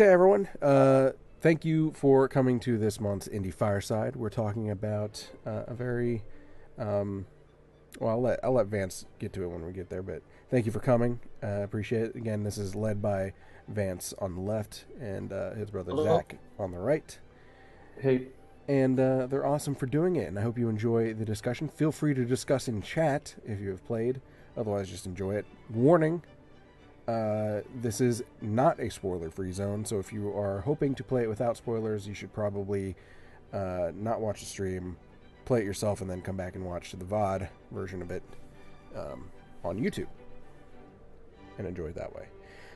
Okay, everyone. Thank you for coming to this month's Indie Fireside. We're talking about a very well. I'll let Vance get to it when we get there. But thank you for coming. Appreciate it. Again, this is led by Vance on the left and his brother Hello. Zach on the right. Hey. And they're awesome for doing it. And I hope you enjoy the discussion. Feel free to discuss in chat if you have played. Otherwise, just enjoy it. Warning. This is not a spoiler-free zone, so if you are hoping to play it without spoilers, you should probably not watch the stream, play it yourself, and then come back and watch the VOD version of it on YouTube and enjoy it that way.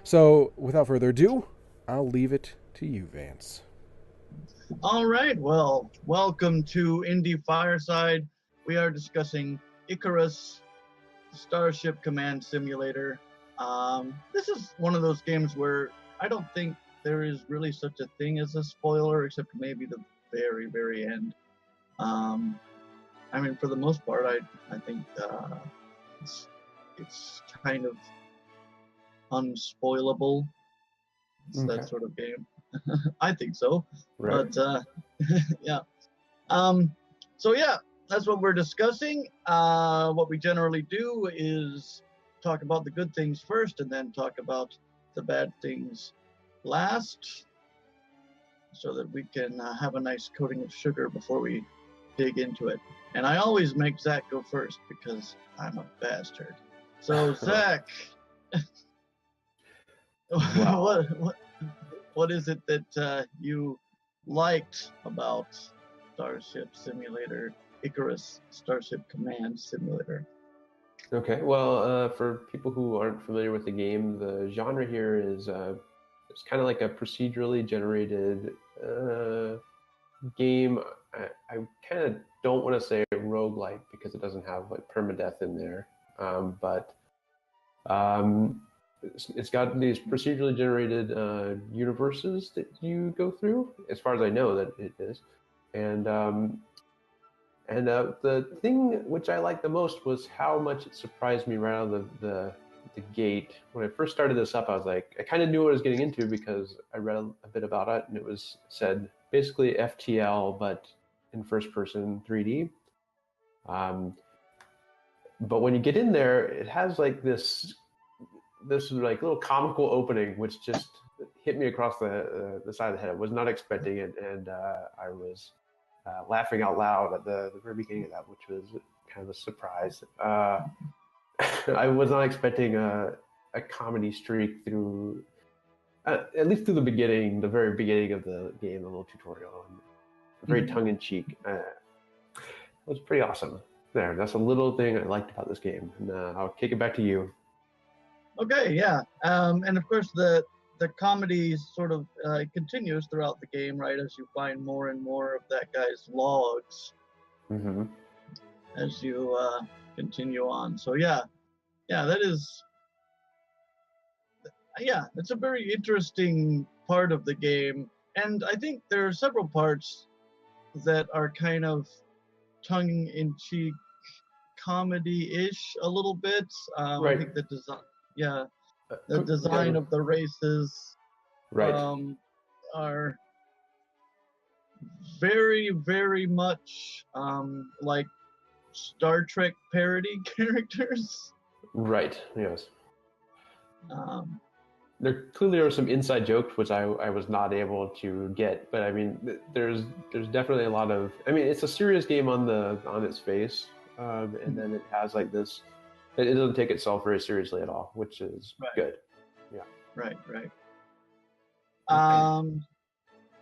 So, without further ado, I'll leave it to you, Vance. All right. Well, welcome to Indie Fireside. We are discussing Icarus Starship Command Simulator. This is one of those games where I don't think there is really such a thing as a spoiler, except maybe the very, very end. I mean, for the most part, I think it's kind of unspoilable. It's that sort of game. I think so. Right. But yeah. So yeah, that's what we're discussing. What we generally do is talk about the good things first and then talk about the bad things last, so that we can have a nice coating of sugar before we dig into it. And I always make Zach go first because I'm a bastard. So Zach, Wow. what is it that you liked about Starship Simulator, Icarus Starship Command Simulator? Okay, well, for people who aren't familiar with the game, the genre here is it's kind of like a procedurally generated game. I kind of don't want to say roguelike because it doesn't have like permadeath in there, but it's got these procedurally generated universes that you go through, as far as I know that it is, and the thing which I liked the most was how much it surprised me right out of the gate. When I first started this up, I was like, I kind of knew what I was getting into because I read a bit about it, and it was said basically FTL, but in first person 3D. But when you get in there, it has like this like little comical opening, which just hit me across the side of the head. I was not expecting it, and I was laughing out loud at the very beginning of that, which was kind of a surprise. I was not expecting a comedy streak through, at least through the very beginning of the game, the little tutorial, and very tongue-in-cheek. It was pretty awesome. That's a little thing I liked about this game, and I'll kick it back to you. Okay, yeah, and of course the comedy sort of continues throughout the game, right? As you find more and more of that guy's logs as you continue on. So yeah, it's a very interesting part of the game, and I think there are several parts that are kind of tongue-in-cheek comedy-ish a little bit. Right. I think the design of the races are very, very much like Star Trek parody characters. Right. Yes. Um, There clearly are some inside jokes which I was not able to get, but I mean, there's definitely a lot of. I mean, it's a serious game on its face, and then it has like this. It doesn't take itself very seriously at all, which is good. Yeah. Right.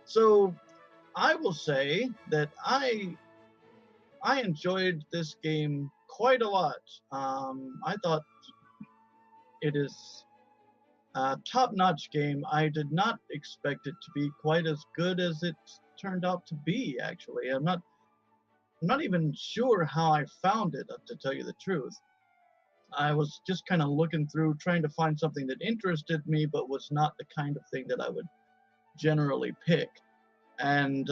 So I will say that I enjoyed this game quite a lot. I thought it is a top-notch game. I did not expect it to be quite as good as it turned out to be, actually. I'm not even sure how I found it, to tell you the truth. I was just kind of looking through, trying to find something that interested me, but was not the kind of thing that I would generally pick. And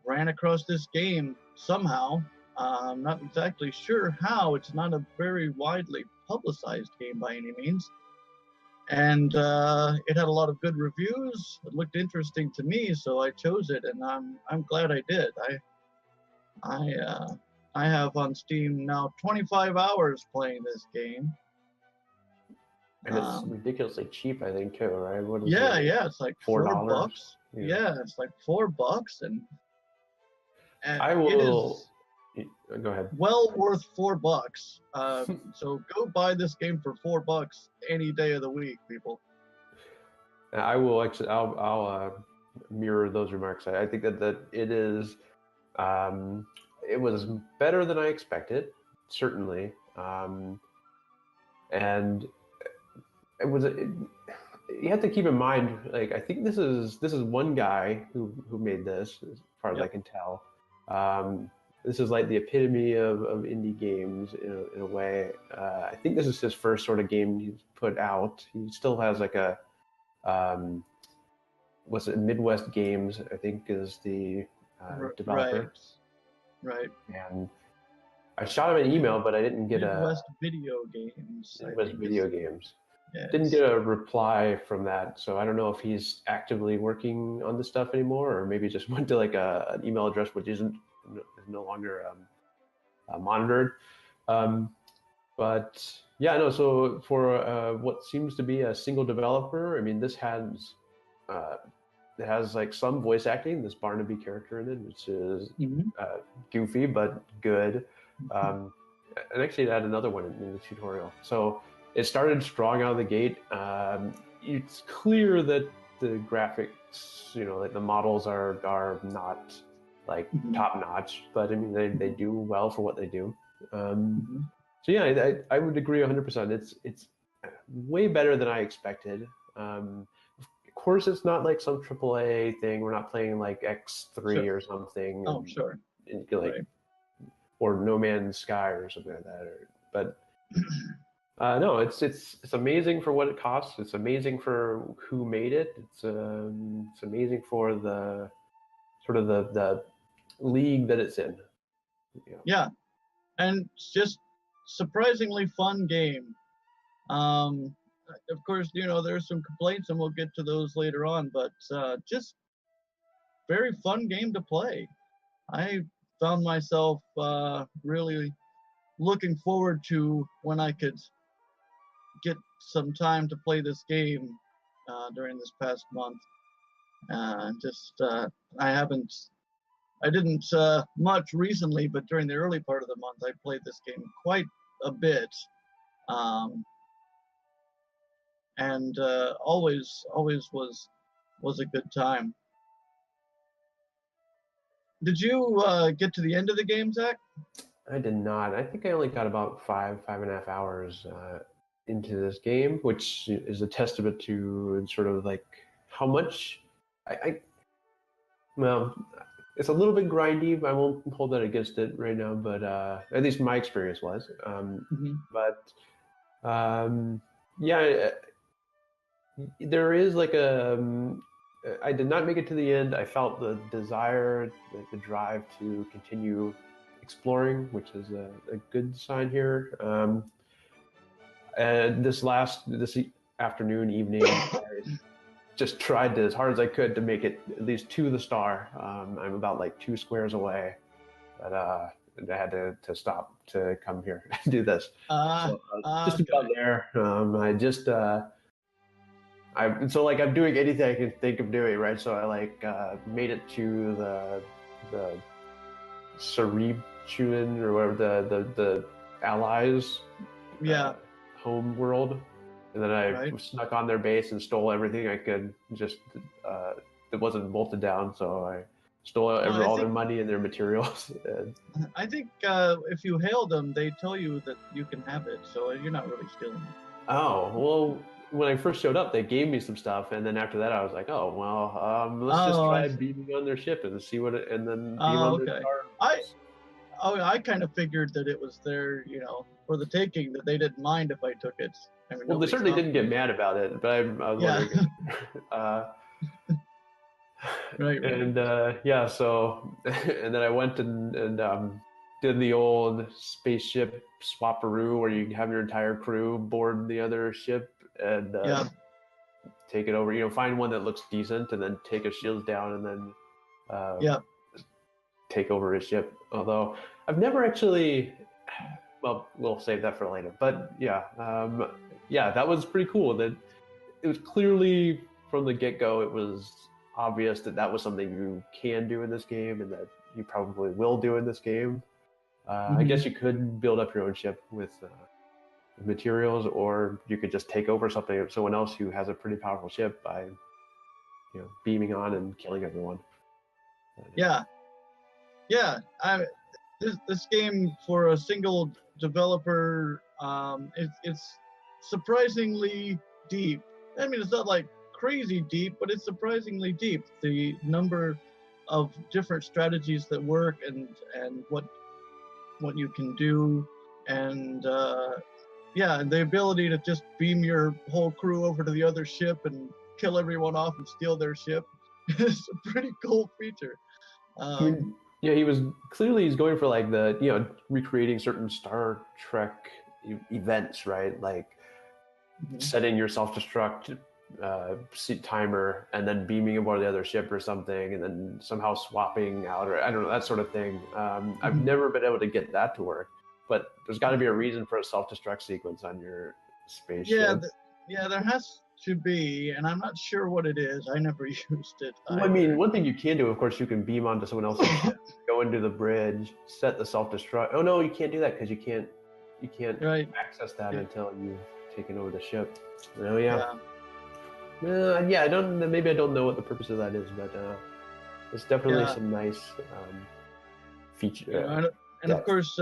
ran across this game somehow. I'm not exactly sure how. It's not a very widely publicized game by any means. and it had a lot of good reviews. It looked interesting to me, so I chose it, and I'm glad I did. I have on Steam now 25 hours playing this game. And it's ridiculously cheap, I think, too, right? What is yeah, it? yeah, it's like $4. Yeah, it's like $4, and I will. Go ahead. Well worth $4. So go buy this game for $4 any day of the week, people. I will actually. I'll mirror those remarks. I think that it is. It was better than I expected, certainly, and it was. You have to keep in mind, like, I think this is one guy who made this, as far as I can tell. This is like the epitome of indie games in a way. I think this is his first sort of game he's put out. He still has like a, was it Midwest Games, I think, is the developer. Right. And I shot him an email, but I didn't get Midwest Video Games. Midwest Video Games. Yes. Didn't get a reply from that, so I don't know if he's actively working on this stuff anymore, or maybe just went to like an email address which is no longer monitored. But yeah, no. So for what seems to be a single developer, I mean, this has it has like some voice acting. This Barnaby character in it, which is goofy but good. And actually, it had another one in the tutorial. So it started strong out of the gate. It's clear that the graphics, like the models are not like top notch, but I mean they do well for what they do. So yeah, I would agree 100%. It's way better than I expected. Of course, it's not like some AAA thing. We're not playing like X3 or something. Oh, sure. Like, or No Man's Sky or something like that. But no, it's amazing for what it costs. It's amazing for who made it. It's amazing for the sort of the league that it's in. Yeah, and it's just surprisingly fun game. Of course, there's some complaints, and we'll get to those later on. But just very fun game to play. I found myself really looking forward to when I could get some time to play this game during this past month. I didn't much recently, but during the early part of the month, I played this game quite a bit, and always was a good time. Did you get to the end of the game, Zach? I did not. I think I only got about 5.5 hours into this game, which is a testament to sort of like how much well, it's a little bit grindy. I won't hold that against it right now, but at least my experience was. But yeah, there is like I did not make it to the end. I felt the desire, the drive to continue exploring, which is a good sign here. And this afternoon, evening, I just tried as hard as I could to make it at least to the star. I'm about like 2 squares away, but I had to stop to come here and do this. Just about there. I'm doing anything I can think of doing, right? So I made it to the Cerebchuan or whatever the allies home world, and then I snuck on their base and stole everything I could. Just it wasn't bolted down, so I stole all their money and their materials. I think if you hail them, they tell you that you can have it, so you're not really stealing it. Oh well. When I first showed up, they gave me some stuff, and then after that, I was like, "Oh well, let's just try beaming on their ship and see what it." And then beam on their star. I kind of figured that it was there, for the taking, that they didn't mind if I took it. I mean, well, they certainly didn't get mad about it, but I was wondering. Right. And so, and then I went and did the old spaceship swapperoo, where you have your entire crew board the other ship. And take it over. You know, find one that looks decent, and then take his shields down, and then Yeah. take over his ship. Although I've never actually. Well, we'll save that for later. But yeah, that was pretty cool. That it was clearly from the get-go. It was obvious that that was something you can do in this game, and that you probably will do in this game. I guess you could build up your own ship with materials, or you could just take over something of someone else who has a pretty powerful ship by, beaming on and killing everyone. Yeah. This game for a single developer, it's surprisingly deep. I mean, it's not like crazy deep, but it's surprisingly deep. The number of different strategies that work, and what you can do, and and the ability to just beam your whole crew over to the other ship and kill everyone off and steal their ship is a pretty cool feature. I mean, he's going for like the, recreating certain Star Trek events, right? Like setting your self-destruct timer and then beaming aboard the other ship or something, and then somehow swapping out, or I don't know, that sort of thing. I've never been able to get that to work, but there's got to be a reason for a self-destruct sequence on your spaceship. There has to be, and I'm not sure what it is. I never used it. Well, I mean, one thing you can do, of course, you can beam onto someone else's ship, go into the bridge, set the self-destruct. Oh no, you can't do that because you can't access that until you've taken over the ship. Oh yeah. I don't. Maybe I don't know what the purpose of that is, but it's definitely some nice feature. And of course,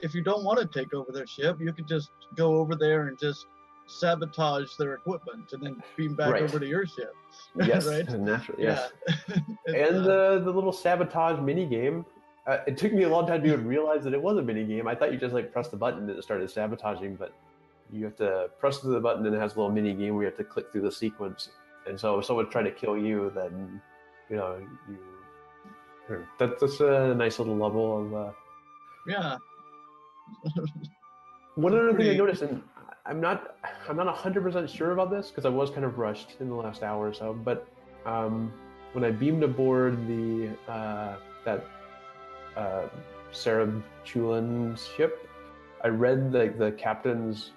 if you don't want to take over their ship, you could just go over there and just sabotage their equipment and then beam back over to your ship. Yes, right? Naturally, yes. And the little sabotage mini game. It took me a long time to even realize that it was a mini game. I thought you just like pressed the button and it started sabotaging, but you have to press the button and it has a little mini game where you have to click through the sequence. And so if someone's trying to kill you, then that's a nice little level of. One other thing I noticed, and I'm not 100% sure about this because I was kind of rushed in the last hour or so, but when I beamed aboard the Sarah Chulin's ship, I read the captain's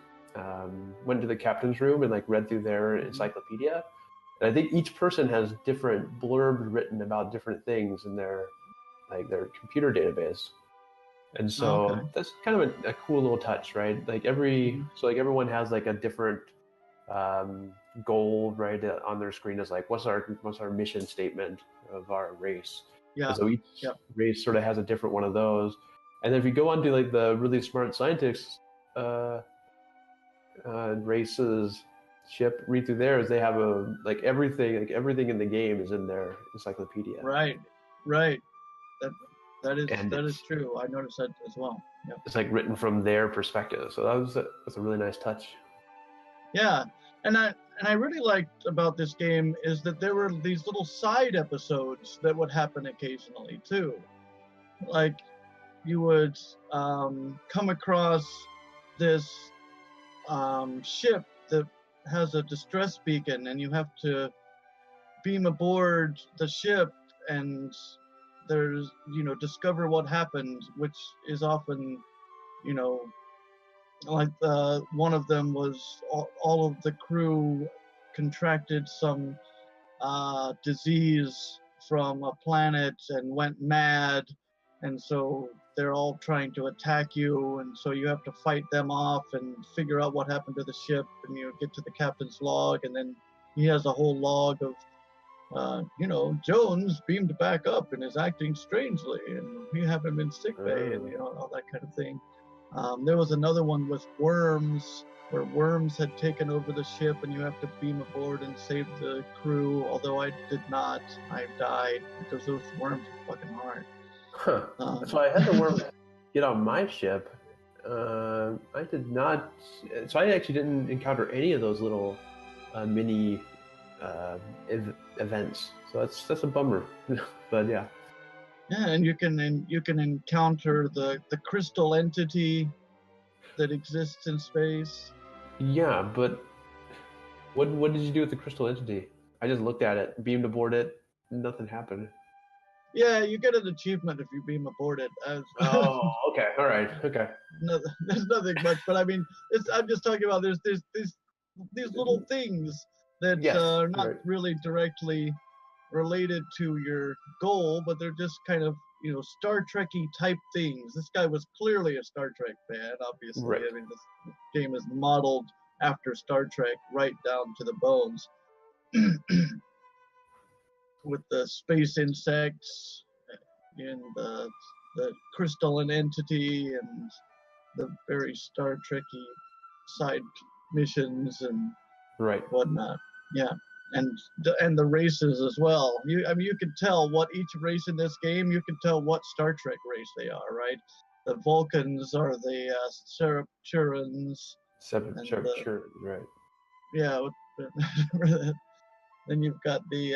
went to the captain's room and read through their encyclopedia, and I think each person has different blurbs written about different things in their computer database. And so that's kind of a cool little touch, right? Everyone has a different goal, right, on their screen is what's our mission statement of our race. And so each race sort of has a different one of those. And then if you go on to the really smart scientists races ship, read through theirs, they have everything in the game is in their encyclopedia. Right. That is true. I noticed that as well. Yep. It's written from their perspective, so that's a really nice touch. Yeah, and I really liked about this game is that there were these little side episodes that would happen occasionally too. You would come across this ship that has a distress beacon, and you have to beam aboard the ship and there's discover what happened, which is often one of them was all of the crew contracted some disease from a planet and went mad, and so they're all trying to attack you, and so you have to fight them off and figure out what happened to the ship, and you get to the captain's log, and then he has a whole log of Jones beamed back up and is acting strangely, and we have him in sick bay, and all that kind of thing. There was another one with worms, where worms had taken over the ship, and you have to beam aboard and save the crew. Although I did not, I died because those worms were fucking hard. So I had the worms get on my ship. I did not. So I actually didn't encounter any of those little mini events, so that's a bummer. But yeah, and you can encounter the crystal entity that exists in space. Yeah, but What did you do with the crystal entity? I just looked at it, beamed aboard it, nothing happened. Yeah, you get an achievement if you beam aboard it. Oh, okay, all right, okay. No, there's nothing much, but I mean, I'm just talking about there's these little things that Yes, are not right. really directly related to your goal, but they're just kind of, you know, Star Trekky type things. This guy was clearly a Star Trek fan, obviously. Right. I mean, this game is modeled after Star Trek right down to the bones. With the space insects and the crystalline entity and the very Star Trekky side missions and Right. whatnot. Yeah, and the races as well. I mean, you can tell what each race in this game. You can tell what Star Trek race they are, right? The Vulcans are the Sarapturans. Sure, right. Yeah. Then you've got the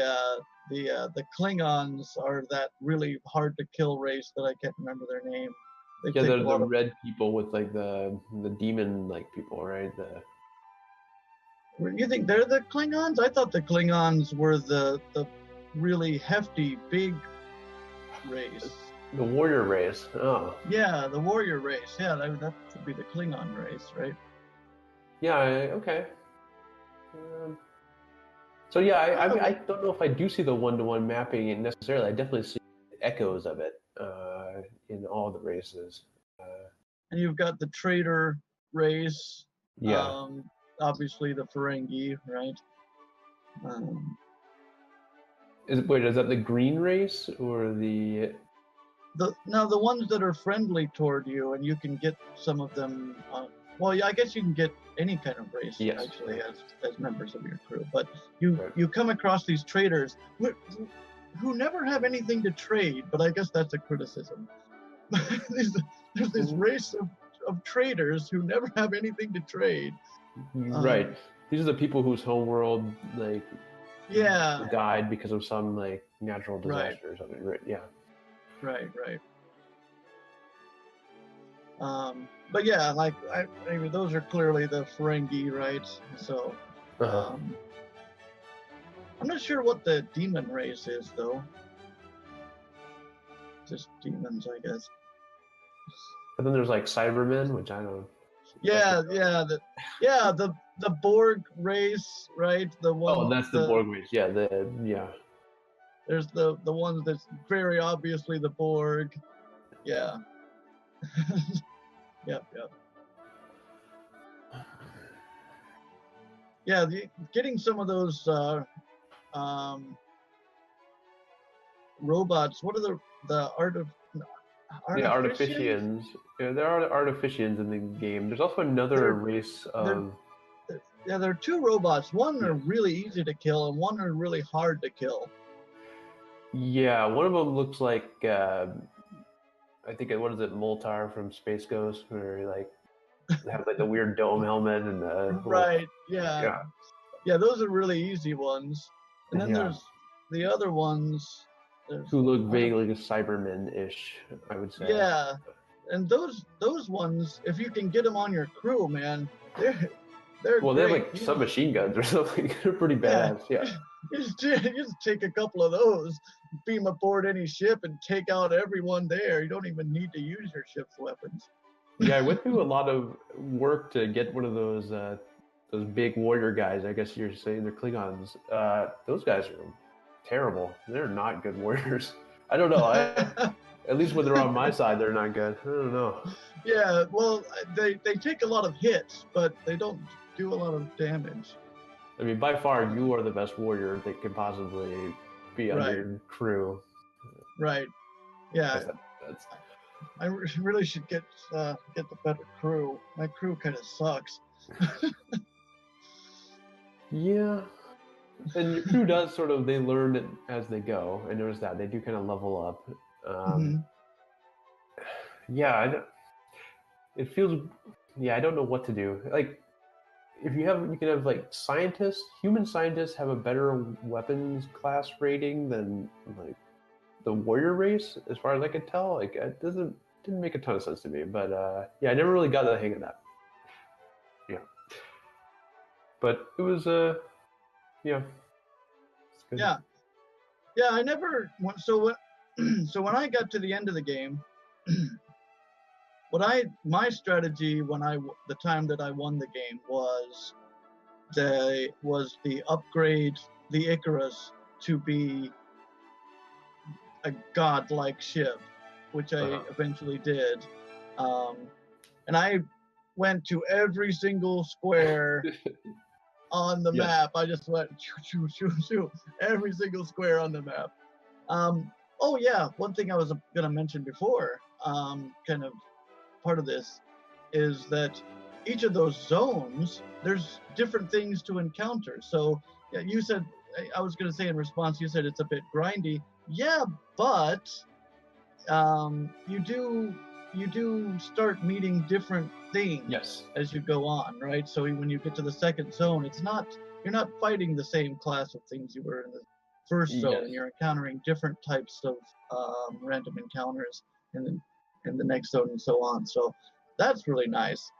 Klingons are that really hard to kill race that I can't remember their name. Yeah, they're the red people with like the demon like people, right? You think they're the Klingons? I thought the Klingons were the really hefty, big race. The warrior race. Oh. Yeah, the warrior race. Yeah, that should be the Klingon race, right? Yeah. Okay. So yeah, I don't know if I do see the one-to-one mapping necessarily. I definitely see echoes of it in all the races. And you've got the traitor race. Yeah. Obviously the Ferengi, right? Is that the green race or the ones that are friendly toward you, and you can get some of them. Well, yeah, I guess you can get any kind of race actually as members of your crew, but you come across these traders who never have anything to trade. But I guess that's a criticism. There's this race of traders who never have anything to trade. Right. These are the people whose homeworld died because of some like natural disaster or something. Right. Yeah. Right. But yeah, like I mean, those are clearly the Ferengi, right? So, I'm not sure what the demon race is, though. Just demons, I guess. But then there's like Cybermen, which I don't. The Borg race, right? The one. Oh, that's the Borg race. Yeah, There's the ones that's very obviously the Borg. Yeah. Yep. Yeah, getting some of those robots. What are the artificians? Yeah, there are artificians in the game. There's also another race of. There are two robots. One are really easy to kill, and one are really hard to kill. Yeah, one of them looks like I think what is it, Moltar from Space Ghost, where like they have like the weird dome helmet and the right. Yeah. Those are really easy ones, and then there's the other ones who look vaguely like Cybermen-ish, I would say. Yeah, and those ones, if you can get them on your crew, man, they're well, they have like submachine guns or something. They're pretty badass. Yeah. You just take a couple of those, beam aboard any ship, and take out everyone there. You don't even need to use your ship's weapons. Yeah, I went through a lot of work to get one of those big warrior guys. I guess you're saying they're Klingons. Those guys are terrible. They're not good warriors. I don't know. At least when they're on my side, they're not good. I don't know. Yeah, well, they take a lot of hits, but they don't do a lot of damage. I mean, by far, you are the best warrior that can possibly be under your crew. Right. Yeah. I really should get the better crew. My crew kind of sucks. Yeah. And your crew does sort of, they learn it as they go. I noticed that. They do kind of level up. Yeah, it feels, I don't know what to do. Like, if you can have like human scientists have a better weapons class rating than like the warrior race, as far as I could tell. Like, it didn't make a ton of sense to me, but I never really got the hang of that. Yeah, but it was Yeah. It's good. Yeah. Yeah, I never. So when I got to the end of the game, my strategy the time that I won the game was the upgrade the Icarus to be a godlike ship, which I eventually did, and I went to every single square on the map. I just went shoo, shoo, shoo, shoo, every single square on the map. Oh yeah, one thing I was going to mention before, kind of part of this, is that each of those zones, there's different things to encounter. So yeah, you said, I was going to say in response, you said it's a bit grindy. Yeah, but you do start meeting different things as you go on, right? So when you get to the second zone, you're not fighting the same class of things you were in the first zone. You're encountering different types of random encounters in the next zone and so on. So that's really nice.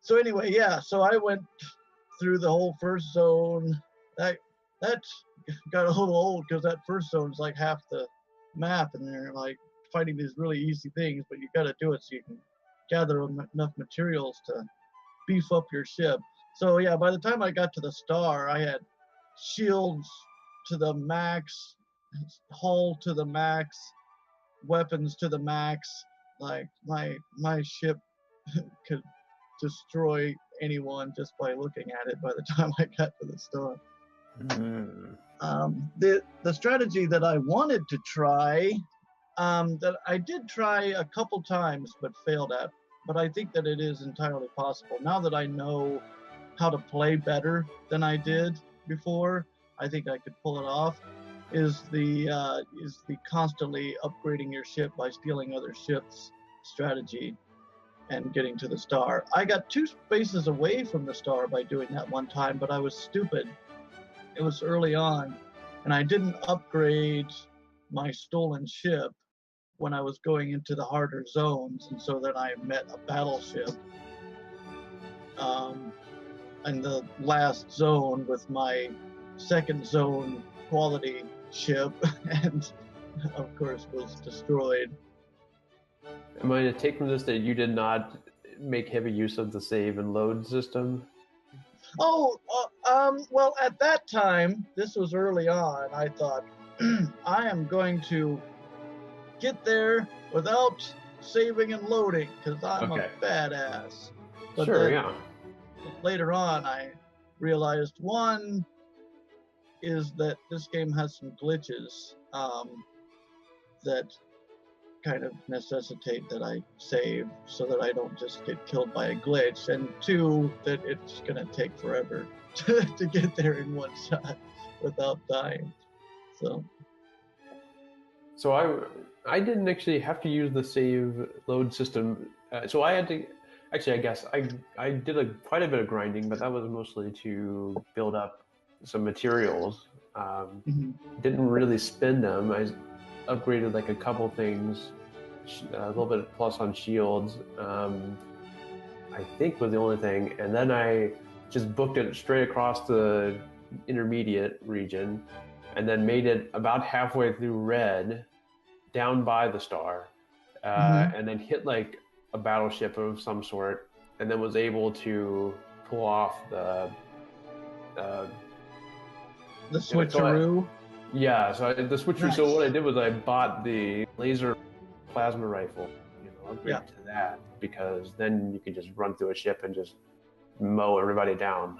So anyway, yeah. So I went through the whole first zone. That got a little old because that first zone is like half the map, and they're like fighting these really easy things, but you got to do it so you can gather enough materials to beef up your ship. So yeah, by the time I got to the star, I had shields to the max, hull to the max, weapons to the max. Like my ship could destroy anyone just by looking at it by the time I got to the star. The strategy that I wanted to try, that I did try a couple times but failed at, but I think that it is entirely possible. Now that I know how to play better than I did before, I think I could pull it off, is the constantly upgrading your ship by stealing other ships strategy and getting to the star. I got 2 spaces away from the star by doing that one time, but I was stupid. It was early on, and I didn't upgrade my stolen ship when I was going into the harder zones, and so then I met a battleship in the last zone with my second zone quality ship, and of course was destroyed. Am I to take from this that you did not make heavy use of the save and load system? Oh, well, at that time, this was early on, I thought, I am going to get there without saving and loading, because I'm a badass. But then, later on, I realized, one, is that this game has some glitches that kind of necessitate that I save so that I don't just get killed by a glitch, and 2, that it's going to take forever to get there in one shot without dying. So I didn't actually have to use the save load system. So I had to, actually, I guess I did quite a bit of grinding, but that was mostly to build up some materials. Didn't really spend them. I upgraded like a couple things, a little bit plus on shields, I think was the only thing. And then I just booked it straight across the intermediate region, and then made it about halfway through red, down by the star, and then hit like a battleship of some sort, and then was able to pull off the switcheroo. The switcheroo. Nice. So what I did was I bought the laser plasma rifle, upgrade to that, because then you can just run through a ship and just mow everybody down.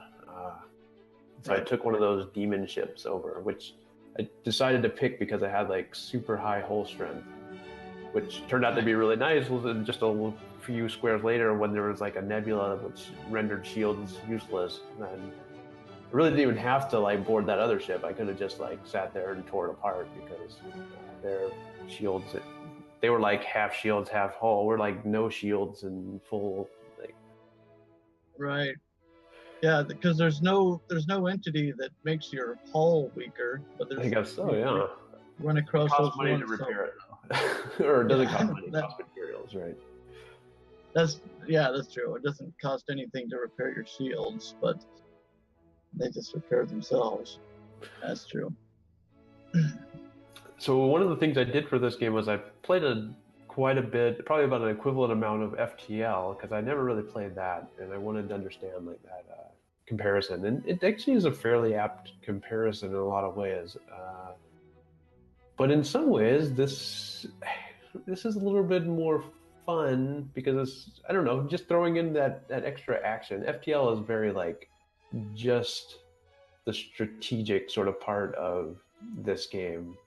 So I took one of those demon ships over, which I decided to pick because I had like super high hull strength, which turned out to be really nice. Just a few squares later, when there was like a nebula which rendered shields useless, then I really didn't even have to like board that other ship. I could have just like sat there and tore it apart, because their shields, they were like half shields, half hull. We're like no shields and full like. Right. Yeah, because there's no entity that makes your hull weaker, but there's. I guess so. Yeah. Run across it costs money to repair it, or it doesn't cost money. It costs materials, right? That's true. It doesn't cost anything to repair your shields, but they just repair themselves. That's true. So one of the things I did for this game was I played quite a bit, probably about an equivalent amount of FTL, because I never really played that, and I wanted to understand like that comparison. And it actually is a fairly apt comparison in a lot of ways. But in some ways, this is a little bit more fun because it's, I don't know, just throwing in that extra action. FTL is very like just the strategic sort of part of this game.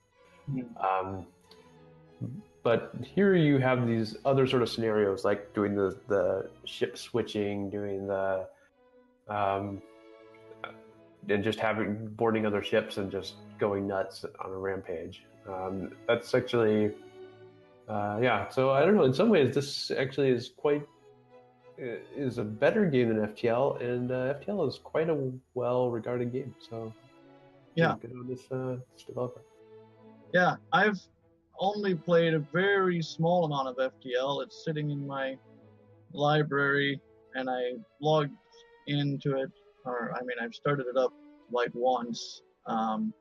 But here you have these other sort of scenarios, like doing the ship switching, doing the and just boarding other ships and just going nuts on a rampage. That's actually so I don't know, in some ways this actually is is a better game than FTL, and FTL is quite a well-regarded game, so yeah, good on this developer. Yeah, I've only played a very small amount of FTL. It's sitting in my library, and I logged into it, I've started it up like once. I've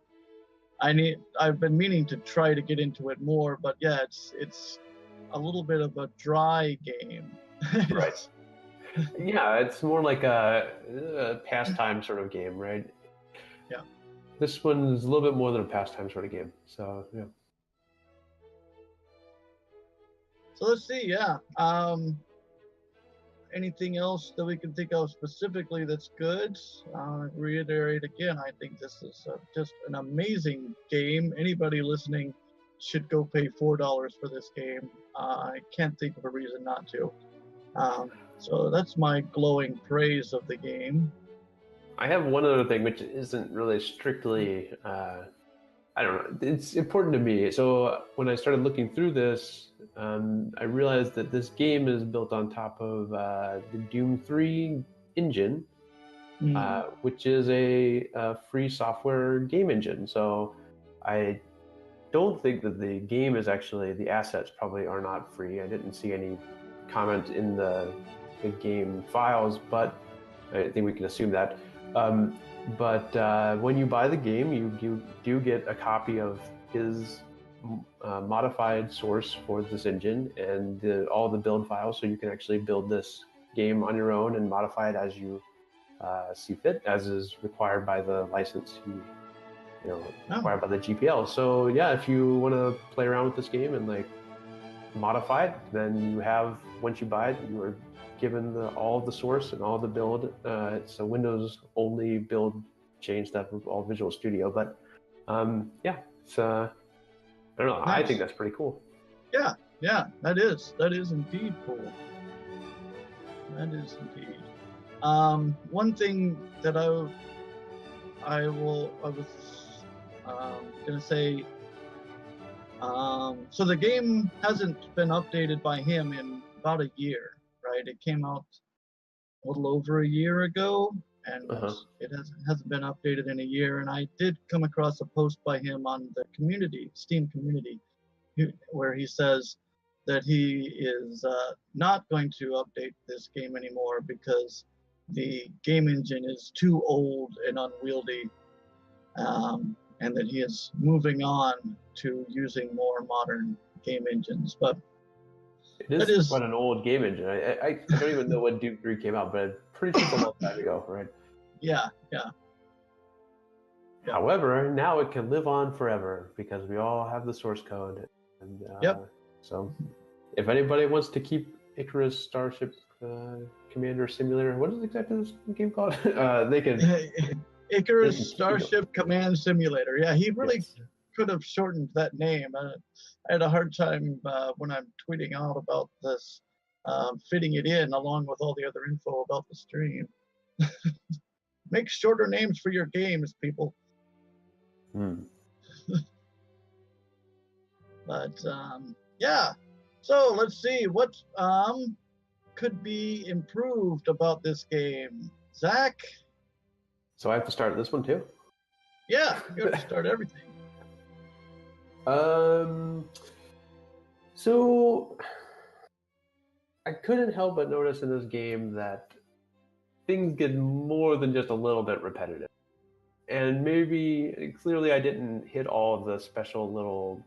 been meaning to try to get into it more, but yeah, it's a little bit of a dry game. Right. Yeah, it's more like a pastime sort of game, right? Yeah. This one is a little bit more than a pastime sort of game. So yeah. So let's see. Yeah. Anything else that we can think of specifically that's good? Reiterate again, I think this is just an amazing game. Anybody listening should go pay $4 for this game. I can't think of a reason not to. So that's my glowing praise of the game. I have one other thing, which isn't really strictly, I don't know, it's important to me. So when I started looking through this, I realized that this game is built on top of the Doom 3 engine, which is a free software game engine. So I don't think that the game is actually, the assets probably are not free. I didn't see any comment in the game files, but I think we can assume that. But when you buy the game, you do get a copy of his modified source for this engine and all the build files, so you can actually build this game on your own and modify it as you see fit, as is required by the license required by the GPL. So yeah, if you want to play around with this game and like modify it, then you have, once you buy it, you are given all of the source and all the build. It's a Windows only build change stuff with all Visual Studio, but it's I don't know. Nice. I think that's pretty cool. Yeah, that is indeed cool. That is indeed. One thing that I was gonna say. So the game hasn't been updated by him in about a year, right? It came out a little over a year ago, and it hasn't been updated in a year. And I did come across a post by him on the Steam community, where he says that he is not going to update this game anymore because the game engine is too old and unwieldy, and that he is moving on to using more modern game engines. But it is quite an old game engine. I don't even know when Doom 3 came out, but I'm pretty sure it's a long time ago, right? Yeah. However, now it can live on forever because we all have the source code. And so if anybody wants to keep Icarus Starship Commander Simulator, what is exactly this game called? They can... Icarus Starship Command Simulator. Yeah, he really could have shortened that name. I had a hard time when I'm tweeting out about this, fitting it in along with all the other info about the stream. Make shorter names for your games, people. But so let's see what could be improved about this game. Zach? So I have to start this one too? Yeah, you have to start everything. So I couldn't help but notice in this game that things get more than just a little bit repetitive. And maybe, clearly, I didn't hit all of the special little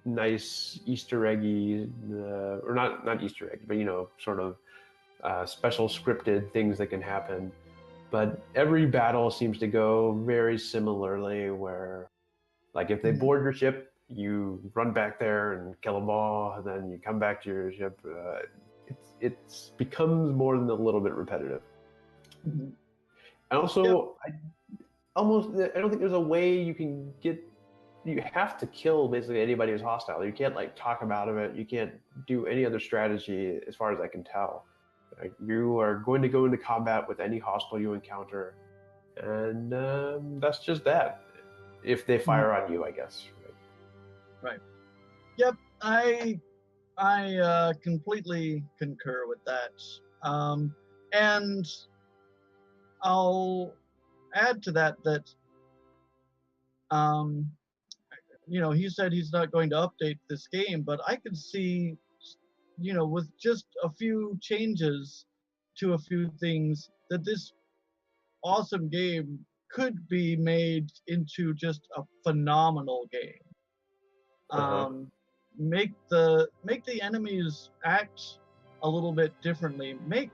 nice Easter eggy, or not Easter egg, but sort of special scripted things that can happen. But every battle seems to go very similarly, where, like, if they board your ship, you run back there and kill them all, and then you come back to your ship. It becomes more than a little bit repetitive. Mm-hmm. And also, I don't think there's a way you can get. You have to kill basically anybody who's hostile. You can't like talk about it. You can't do any other strategy, as far as I can tell. Like, you are going to go into combat with any hostile you encounter, and that's just that. If they fire on you, I guess. Right. Yep. I completely concur with that. And I'll add to that he said he's not going to update this game, but I could see, with just a few changes to a few things, that this awesome game could be made into just a phenomenal game. Make the enemies act a little bit differently. Make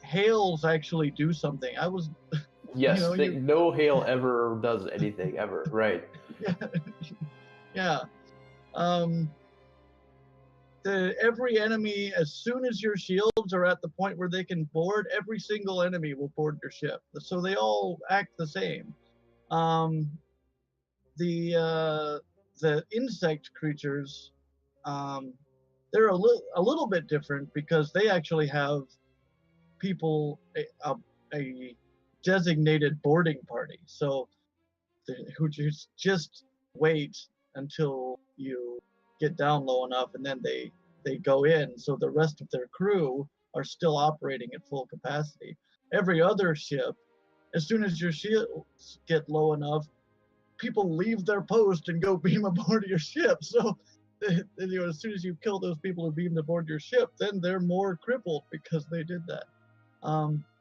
hails actually do something. I was Yes, no hail ever does anything ever, right? Yeah. Every enemy, as soon as your shields are at the point where they can board, every single enemy will board your ship. So they all act the same. The insect creatures, they're a little bit different, because they actually have people a designated boarding party. So who just wait until you get down low enough, and then they go in. So the rest of their crew are still operating at full capacity. Every other ship, as soon as your shields get low enough, people leave their post and go beam aboard your ship. So as soon as you kill those people who beamed aboard your ship, then they're more crippled because they did that.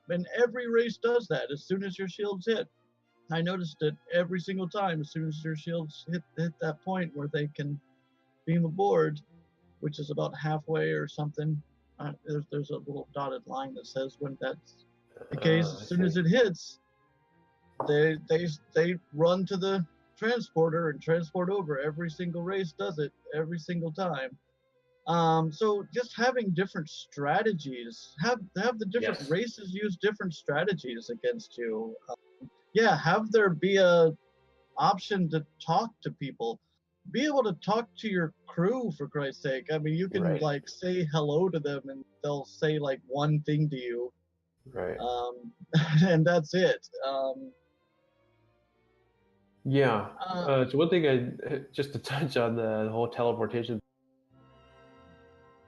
And every race does that. As soon as your shields hit, I noticed it every single time. As soon as your shields hit that point where they can beam aboard, which is about halfway or something, there's a little dotted line that says when that's the case. As soon as it hits, they run to the transporter and transport over. Every single race does it every single time. So just having different strategies, have the different races use different strategies against you. Have there be a option to talk to people. Be able to talk to your crew, for Christ's sake. I mean, you can like say hello to them and they'll say like one thing to you. Right. And that's it. So one thing, just to touch on the whole teleportation.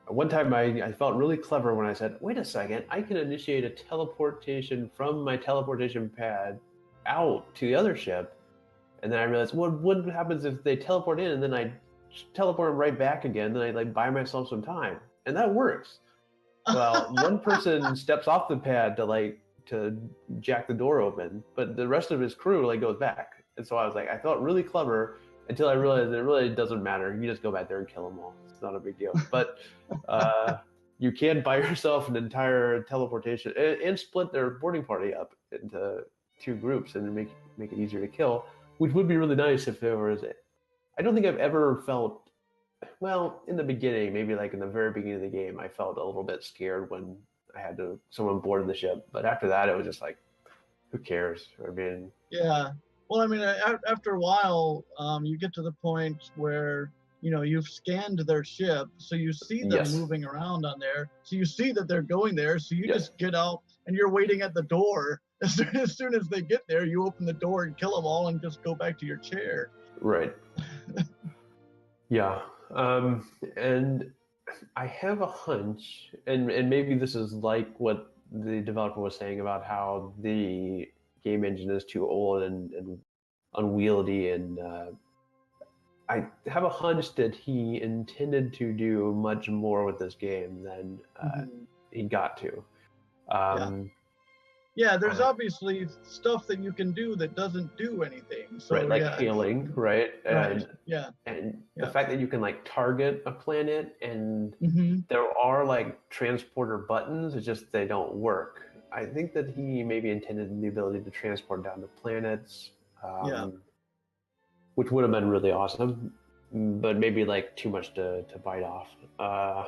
One time I felt really clever when I said, wait a second, I can initiate a teleportation from my teleportation pad out to the other ship. And then I realized, what happens if they teleport in and then I teleport them right back again? Then I like buy myself some time. And that works. Well, one person steps off the pad to jack the door open, but the rest of his crew like goes back. And so I was like, I felt really clever until I realized that it really doesn't matter. You just go back there and kill them all. It's not a big deal. But you can buy yourself an entire teleportation and split their boarding party up into two groups and make it easier to kill, which would be really nice if there was I don't think I've ever felt, well, in the beginning, maybe like in the very beginning of the game, I felt a little bit scared when I had someone board the ship. But after that, it was just like, who cares? I mean, yeah. Well, I mean, after a while, you get to the point where, you've scanned their ship, so you see them moving around on there. So you see that they're going there, so you just get out and you're waiting at the door. As soon as they get there, you open the door and kill them all and just go back to your chair. Right. Yeah. And I have a hunch, and maybe this is like what the developer was saying about how the game engine is too old and unwieldy, and I have a hunch that he intended to do much more with this game than he got to. Yeah. Yeah, there's obviously stuff that you can do that doesn't do anything. So right, like yeah, hailing, right? right. And the fact that you can like target a planet and Mm-hmm. there are like transporter buttons, it's just they don't work. I think that he maybe intended the ability to transport down to planets, which would have been really awesome, but maybe like too much to bite off. I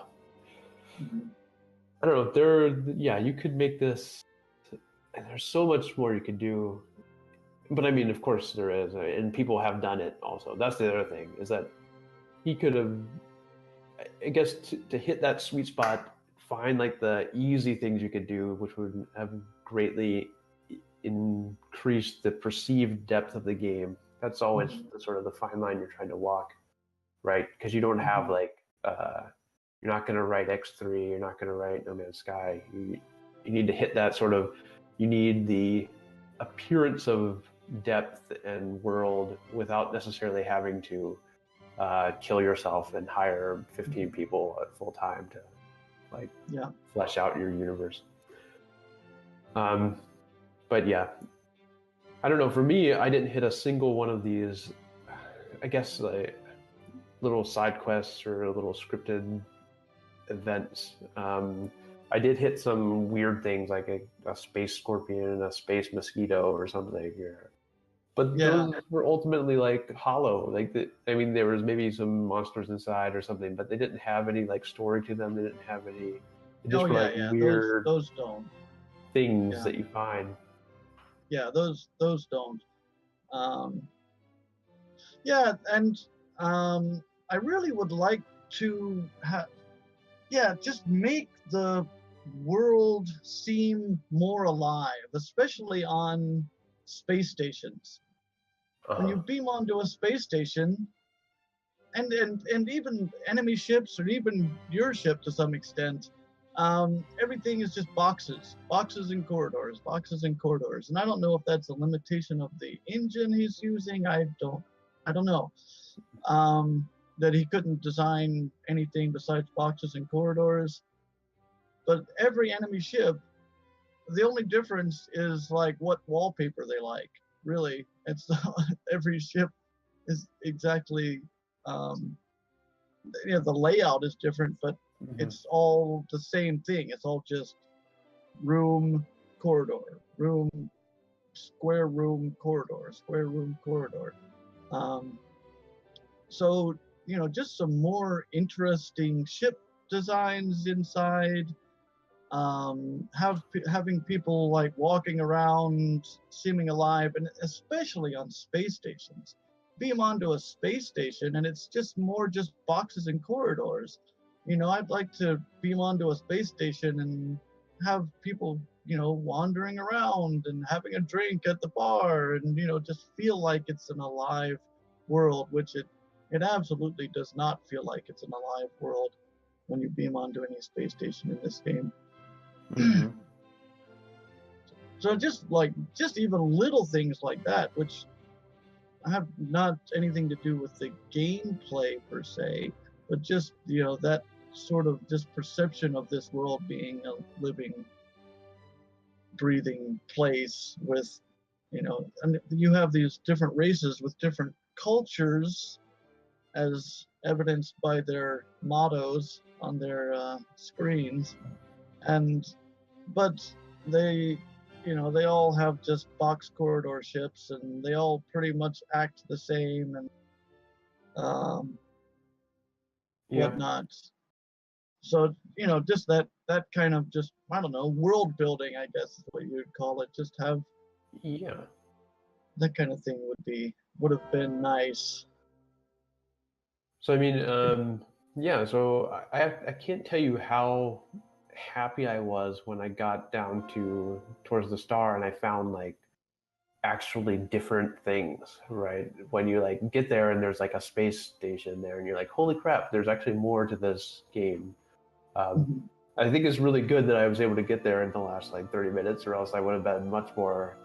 don't know. You could make this. There's so much more you could do, but I mean, of course there is, and people have done it also. That's the other thing is that he could have, I guess, to hit that sweet spot, find like the easy things you could do, which would have greatly increased the perceived depth of the game. That's always the sort of the fine line you're trying to walk, right? Because you don't have like, you're not going to write X3, you're not going to write No Man's Sky. You need to hit that sort of, you need the appearance of depth and world without necessarily having to kill yourself and hire 15 people at full time to like flesh out your universe. But yeah, I don't know. For me, I didn't hit a single one of these, I guess, like little side quests or little scripted events. I did hit some weird things like a space scorpion and a space mosquito or something here. But those were ultimately like hollow. Like there was maybe some monsters inside or something, but they didn't have any like story to them. They didn't have any. They just were like weird those don't things that you find. Yeah, those don't. And I really would like to just make the world seem more alive, especially on space stations. When you beam onto a space station, and even enemy ships or even your ship to some extent, everything is just boxes and corridors. And I don't know if that's a limitation of the engine he's using. I don't know. That he couldn't design anything besides boxes and corridors. But every enemy ship, the only difference is like what wallpaper they like. Really, it's every ship is exactly. The layout is different, but it's all the same thing. It's all just room, corridor, square room, corridor. So, just some more interesting ship designs inside. Having people like walking around, seeming alive, and especially on space stations. Beam onto a space station, and it's just boxes and corridors. I'd like to beam onto a space station and have people, wandering around and having a drink at the bar, and just feel like it's an alive world, which it absolutely does not feel like it's an alive world when you beam onto any space station in this game. So just even little things like that, which have not anything to do with the gameplay per se, but just that sort of just perception of this world being a living, breathing place with, and you have these different races with different cultures, as evidenced by their mottos on their screens, but they all have just box corridor ships, and they all pretty much act the same, and whatnot. So just that kind of just, I don't know, world building, I guess is what you'd call it. Just have that kind of thing would have been nice. So I mean, So I can't tell you how happy I was when I got down towards the star and I found like actually different things, right? When you like get there and there's like a space station there and you're like, holy crap, there's actually more to this game. I think it's really good that I was able to get there in the last like 30 minutes, or else I would have been much more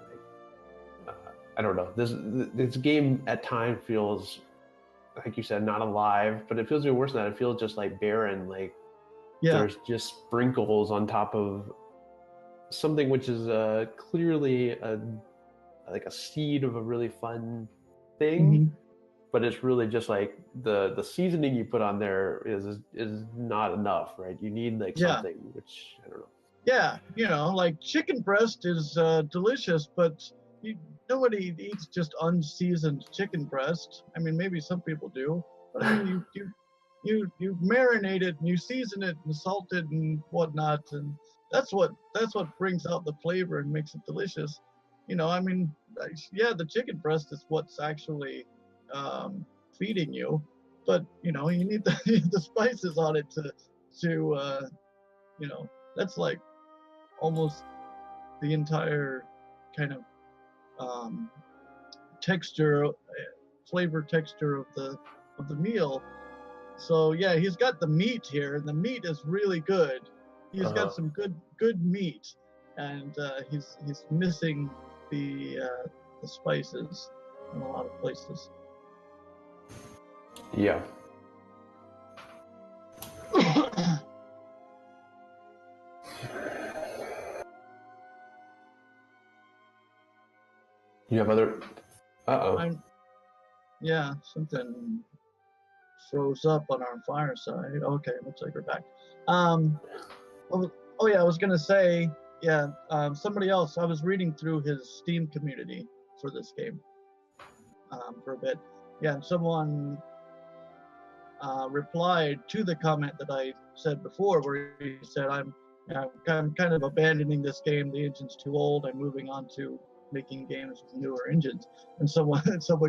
I don't know. This game at times feels like you said, not alive, but it feels even worse than that. It feels just like barren. Like there's just sprinkles on top of something which is clearly like a seed of a really fun thing, but it's really just like the seasoning you put on there is not enough, right? You need like something, which I don't know. Yeah, you know, like chicken breast is delicious, but nobody eats just unseasoned chicken breast. I mean, maybe some people do, but I mean, you marinate it and you season it and salt it and whatnot, and that's what brings out the flavor and makes it delicious. You know, I mean, yeah, the chicken breast is what's actually feeding you, but you know, you need the spices on it to you know, that's like almost the entire kind of texture, flavor texture of the meal. So yeah, he's got the meat here, and the meat is really good. He's got some good meat, and he's missing the spices in a lot of places. Yeah. You have other... Yeah, something froze up on our fireside. Okay, looks like we're back. Oh yeah, I was gonna say, yeah, somebody else, I was reading through his Steam community for this game for a bit. Yeah, and someone replied to the comment that I said before, where he said, I'm kind of abandoning this game. The engine's too old. I'm moving on to making games with newer engines. And someone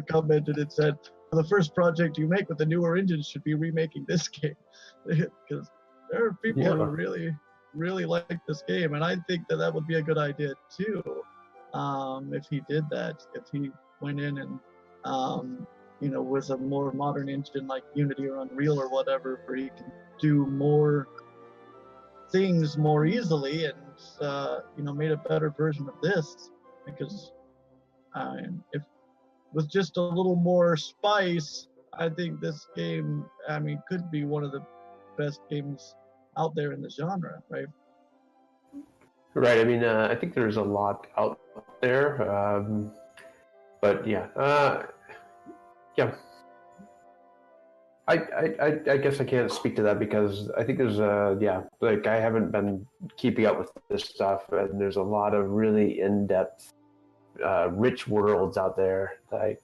commented and said, the first project you make with the newer engines should be remaking this game, because there are people who really like this game, and I think that would be a good idea too. If he did that, if he went in and you know, with a more modern engine like Unity or Unreal or whatever, where he can do more things more easily, and you know, made a better version of this, because if with just a little more spice, I think this game, I mean, could be one of the best games out there in the genre, right? Right. I mean, I think there's a lot out there, but yeah, yeah. I guess I can't speak to that, because I think there's like I haven't been keeping up with this stuff, and there's a lot of really in-depth, rich worlds out there. Like,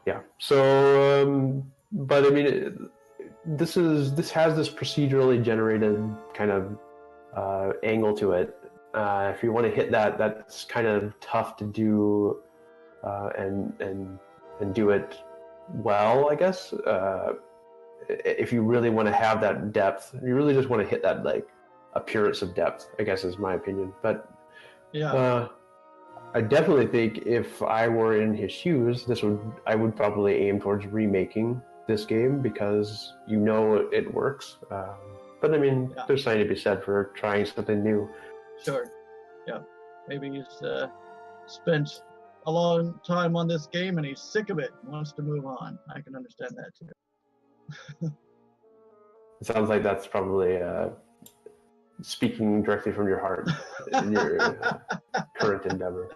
yeah. So, but I mean, this has this procedurally generated kind of angle to it. If you want to hit that, that's kind of tough to do, and do it well, I guess. If you really want to have that depth, you really just want to hit that like appearance of depth, I guess is my opinion. But yeah, I definitely think if I were in his shoes, I would probably aim towards remaking this game, because you know it works. But I mean, there's something to be said for trying something new. Sure. Yeah. Maybe he's spent a long time on this game and he's sick of it and wants to move on. I can understand that too. It sounds like that's probably speaking directly from your heart in your current endeavor.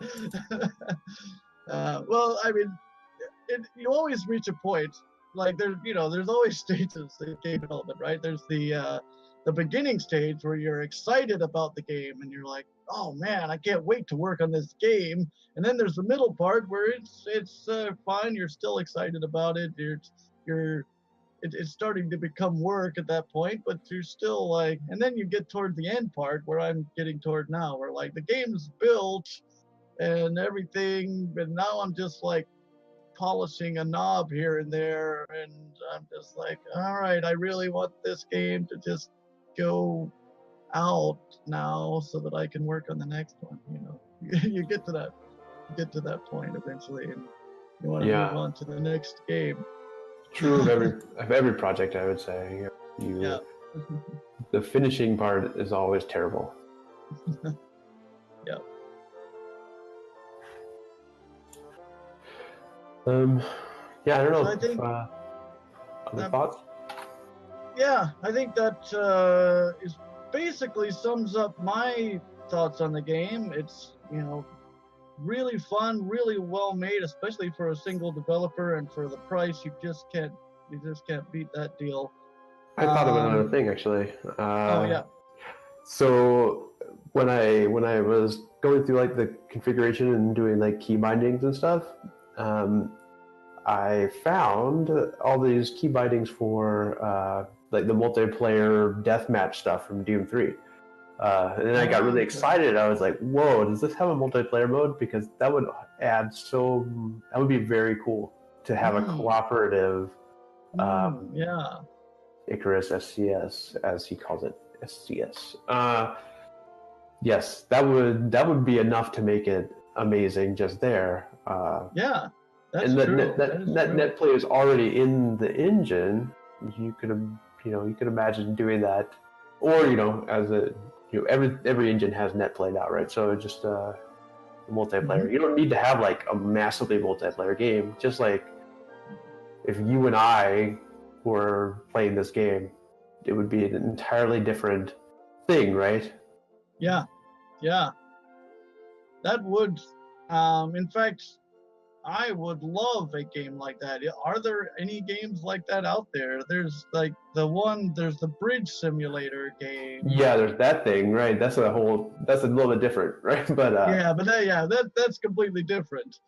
Well, I mean, you always reach a point, like there's always stages in game development, right? There's the beginning stage where you're excited about the game and you're like, oh man, I can't wait to work on this game. And then there's the middle part where it's fine, you're still excited about it. It's starting to become work at that point, but you're still like, and then you get toward the end part where I'm getting toward now, where like the game's built and everything, but now I'm just like polishing a knob here and there, and I'm just like, all right, I really want this game to just go out now so that I can work on the next one. You know, you get to that point eventually, and you want to move on to the next game. True of every project, I would say. The finishing part is always terrible. Yeah, I don't know. So I think Other that, thoughts? yeah, I think that is basically sums up my thoughts on the game. It's, you know, really fun, really well made, especially for a single developer, and for the price, you just can't beat that deal. I thought of another thing actually. Oh yeah. So when I was going through like the configuration and doing like key bindings and stuff, I found all these key bindings for like the multiplayer deathmatch stuff from Doom 3. And then I got really excited. I was like, "Whoa! Does this have a multiplayer mode? Because that would that would be very cool to have a cooperative Yeah. Icarus SCS, as he calls it, SCS. Yes, that would be enough to make it amazing just there. Yeah, that's and true. that net play is already in the engine. You could imagine doing that, or as a every engine has net play now, right? So just multiplayer. You don't need to have like a massively multiplayer game. Just like if you and I were playing this game, it would be an entirely different thing, right? Yeah, that would. In fact, I would love a game like that. Are there any games like that out there? There's like there's the Bridge Simulator game. Yeah, there's that thing, right? That's a little bit different, right? But that's completely different.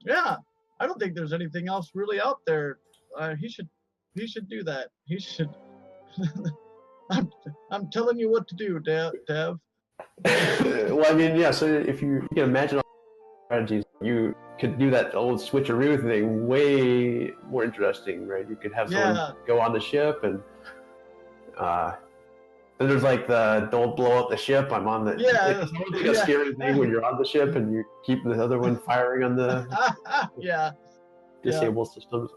Yeah, I don't think there's anything else really out there. He should do that. He should. I'm telling you what to do, Dev. Well, I mean, yeah. So if you can imagine all the strategies, you could do that old switcheroo thing way more interesting, right? You could have someone go on the ship, and then there's like the don't blow up the ship. I'm on the it's like a scary thing when you're on the ship and you keep the other one firing on the disable systems.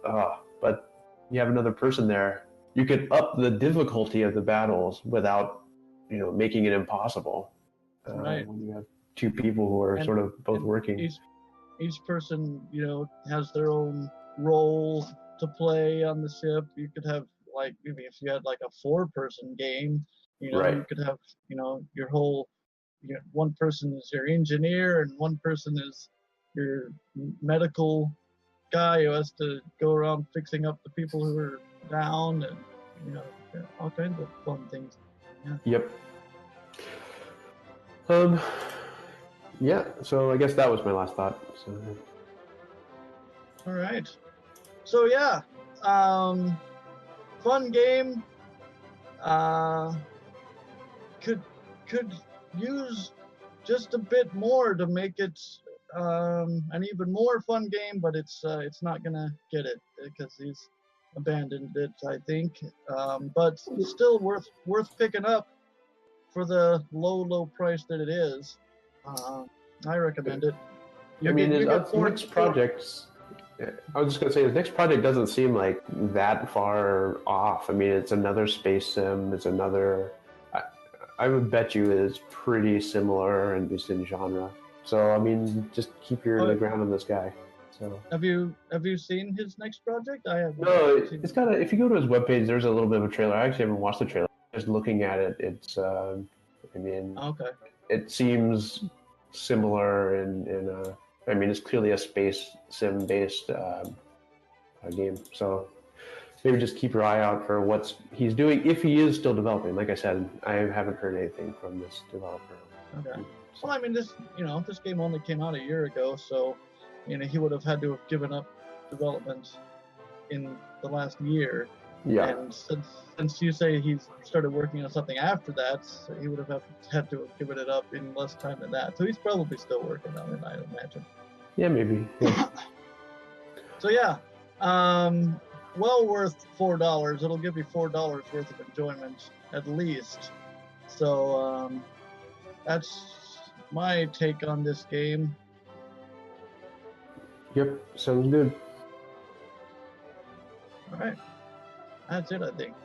But you have another person there. You could up the difficulty of the battles without making it impossible. Right. When you have two people who are sort of both working. Each person, has their own role to play on the ship. You could have like maybe if you had like a 4-person game, you could have your whole one person is your engineer and one person is your medical guy who has to go around fixing up the people who are down, and all kinds of fun things. Yep. Yeah, so I guess that was my last thought. So. All right. So yeah, fun game. Could use just a bit more to make it an even more fun game, but it's not gonna get it because he's abandoned it, I think. But still worth picking up for the low price that it is. I recommend it. His next projects. I was just gonna say his next project doesn't seem like that far off. I mean, it's another space sim. It's another. I would bet you it's pretty similar and just in genre. So I mean, just keep your ear to the ground on this guy. So have you seen his next project? I have. No, it's got if you go to his webpage, there's a little bit of a trailer. I actually haven't watched the trailer. Just looking at it, it's. I mean, it seems similar in I mean, it's clearly a space sim based game. So maybe just keep your eye out for what he's doing if he is still developing. Like I said, I haven't heard anything from this developer. Okay. Well, I mean, this game only came out a year ago, so he would have had to have given up development in the last year. Yeah. And since you say he's started working on something after that, so he would have had to have given it up in less time than that. So he's probably still working on it, I imagine. Yeah, maybe. Yeah. So yeah, well worth $4. It'll give you $4 worth of enjoyment at least. So that's my take on this game. Yep, sounds good. All right, that's it, I think.